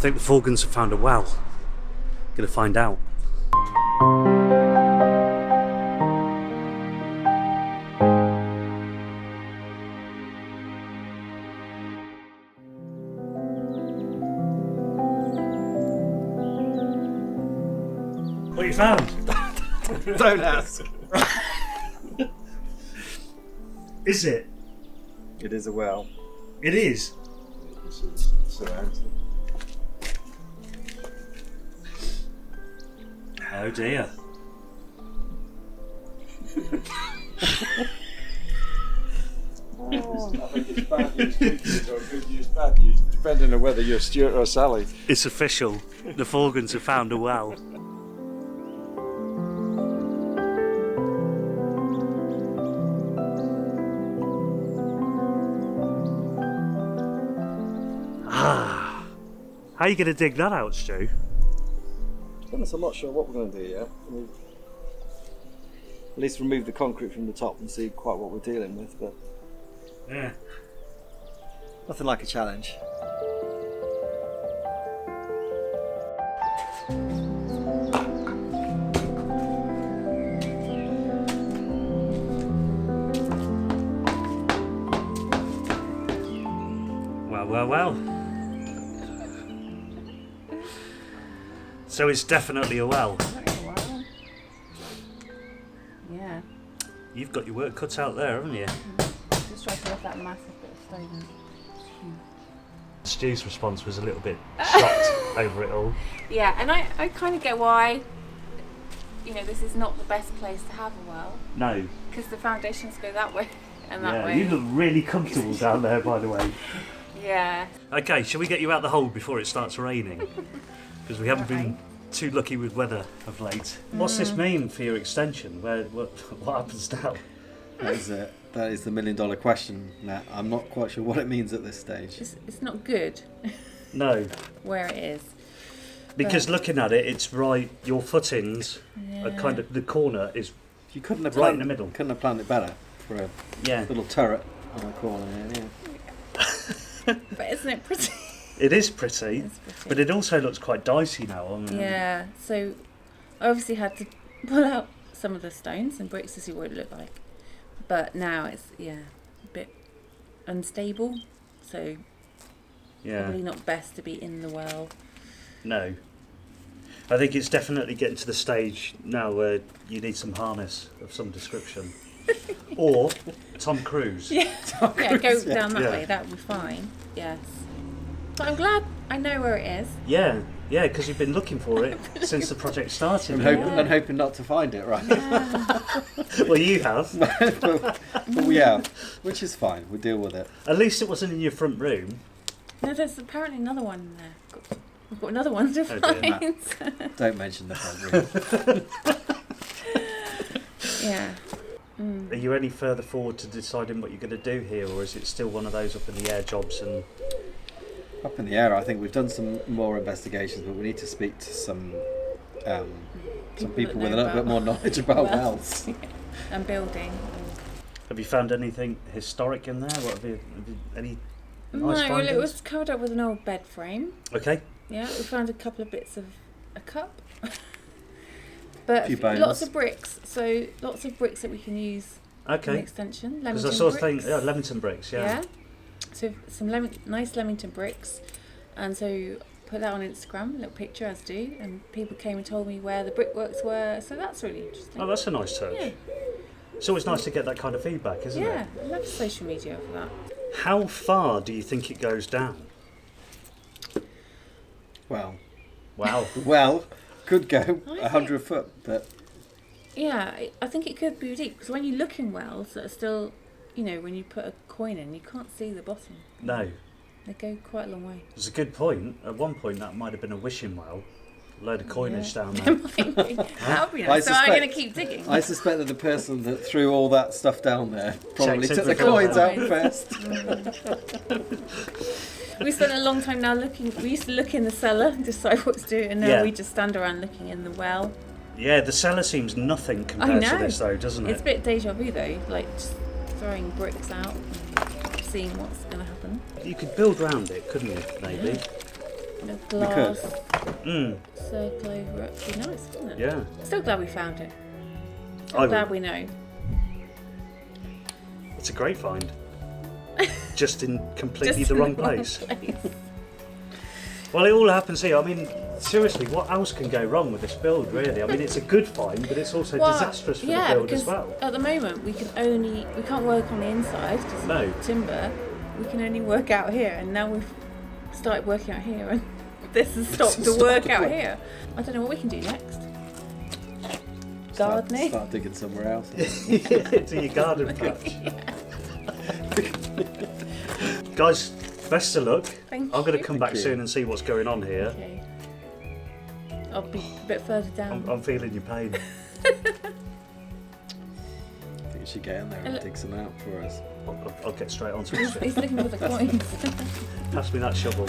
I think the Forgans have found a well. Gonna find out. What you found? Don't ask. Is it? It is a well. It is. It's surrounded. Oh dear. I think it's bad news, good news, or good news, bad news, depending on whether you're Stuart or Sally. It's official. The Forgans have found a well. Ah. How are you going to dig that out, Stu? To be honest, I'm not sure what we're going to do yet. I mean, at least remove the concrete from the top and see quite what we're dealing with, but Yeah. nothing like a challenge. Well. So it's definitely a well. Wow. Yeah. You've got your work cut out there, haven't you? Just try to lift that massive bit of stone. Stu's response was a little bit shocked over it all. Yeah, and I kind of get why, this is not the best place to have a well. No. Because the foundations go that way and that Yeah, way. you look really comfortable down there, by the way. Yeah. Okay, shall we get you out the hole before it starts raining? Because we haven't been too lucky with weather of late. What's this mean for your extension? What happens now? That is it. That is the $1 million question, Nat. I'm not quite sure what it means at this stage. It's not good No, where it is. because looking at it, it's right. Your footings are Yeah. kind of the corner is You couldn't have right in the middle. Couldn't have planned it better for a Yeah. little turret on the corner here. Yeah. But isn't it pretty? It is pretty, It's pretty. but it also looks quite dicey now. Yeah, so I obviously had to pull out some of the stones and bricks to see what it looked like. But now it's, a bit unstable. So Yeah. probably not best to be in the well. No. I think it's definitely getting to the stage now where you need some harness of some description. Or Tom Cruise. Yeah, go down that Yeah. way, that would be fine. Yes. But I'm glad I know where it is. Yeah, because you've been looking for it since the project started. And hoping not to find it, right? Well, you have. but we have, which is fine. We'll deal with it. At least it wasn't in your front room. No, there's apparently another one in there. We've got another one to Oh, dear. find. Don't mention the front room. Yeah. Are you any further forward to deciding what you're going to do here, or is it still one of those up in the air jobs? And Up in the air, I think we've done some more investigations, but we need to speak to some people with a little bit more knowledge about wells. And building. have you found anything historic in there? What have you any nice No, well, findings? it was covered up with an old bed frame. Okay. Yeah, we found a couple of bits of a cup. But Few bones. lots of bricks, so lots of bricks that we can use in Okay. extension. Because Leamington I saw bricks. Leamington bricks. Yeah. So some nice Leamington bricks, and so put that on Instagram, a little picture as do, and people came and told me where the brickworks were. So that's really interesting. Oh, that's a nice touch. Yeah. It's always nice to get that kind of feedback, isn't Yeah, it? I love social media for that. How far do you think it goes down? Well, Wow. could go I think- 100 foot, but Yeah, I think it could be deep because when you look in wells that are still, when you put a coin in, you can't see the bottom. No. They go quite a long way. It's a good point. At one point, that might have been a wishing well. A load of coinage down There there. might be. That would be I nice. So I'm suspect- going to keep digging. I suspect that the person that threw all that stuff down there probably Checks took the every coins out coin. first. We spent a long time now looking. We used to look in the cellar and decide what to do, and now Yeah. we just stand around looking in the well. Yeah, the cellar seems nothing compared to know. this, though, doesn't It's a it? bit deja vu though, like just throwing bricks out and seeing what's going to happen. You could build round it, couldn't you? Maybe. a glass Mm. circle over it. It'd be nice, wouldn't it? Yeah. Still glad we found it. I I'm glad would. we know. It's a great find. Just in completely Just the in wrong place. Well, it all happens here. I mean, seriously, what else can go wrong with this build, really? I mean, it's a good find, but it's also disastrous for the build because as well. at the moment we can't work on the inside because No. of timber. We can only work out here, and now we've started working out here, and this has stopped to work out here. I don't know what we can do next. Gardening. Start digging somewhere else. To your garden patch. Guys, best of luck. Thank I'm going to you. come back Thank you. soon and see what's going on here. Okay. I'll be a bit further down. I'm feeling your pain. I think you should get in there and dig some out for us. I'll get straight onto it. He's looking for the coins. Pass me that shovel.